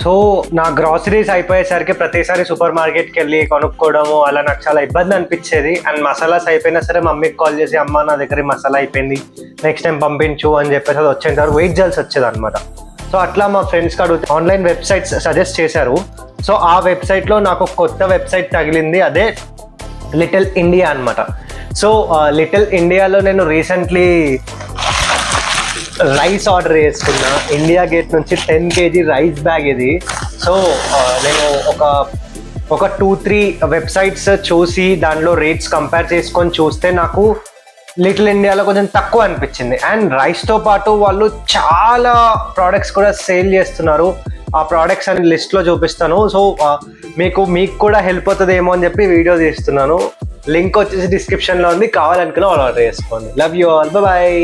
So నా groceries అయిపోయేసరికి ప్రతిసారి సూపర్ మార్కెట్కి వెళ్ళి కొనుక్కోవడము అలా నాకు చాలా ఇబ్బంది అనిపించేది. అండ్ మసాలాస్ అయిపోయినా సరే మమ్మీకి కాల్ చేసి అమ్మ నా దగ్గర మసాలా అయిపోయింది నెక్స్ట్ టైం పంపించు అని చెప్పేసి అది వచ్చేంత వరకు వెయిట్ చేయాల్సి వచ్చేది అనమాట. సో అట్లా మా ఫ్రెండ్స్కి అడుగుతే ఆన్లైన్ వెబ్సైట్స్ సజెస్ట్ చేశారు. సో ఆ వెబ్సైట్లో నాకు కొత్త వెబ్సైట్ తగిలింది, అదే లిటిల్ ఇండియా అనమాట. సో లిటిల్ ఇండియాలో నేను రీసెంట్లీ రైస్ ఆర్డర్ చేసుకున్నా. ఇండియా గేట్ నుంచి 10 kg రైస్ బ్యాగ్ ఇది. సో నేను ఒక 2-3 వెబ్సైట్స్ చూసి దానిలో రేట్స్ కంపేర్ చేసుకొని చూస్తే నాకు లిటిల్ ఇండియాలో కొంచెం తక్కువ అనిపించింది. అండ్ రైస్తో పాటు వాళ్ళు చాలా ప్రోడక్ట్స్ కూడా సేల్ చేస్తున్నారు. ఆ ప్రోడక్ట్స్ అని లిస్ట్లో చూపిస్తాను. సో మీకు కూడా హెల్ప్ అవుతుందేమో అని చెప్పి వీడియో తీస్తున్నాను. లింక్ వచ్చేసి డిస్క్రిప్షన్లో ఉంది, కావాలనుకున్న ఆర్డర్ చేసుకోండి. Love you all, bye.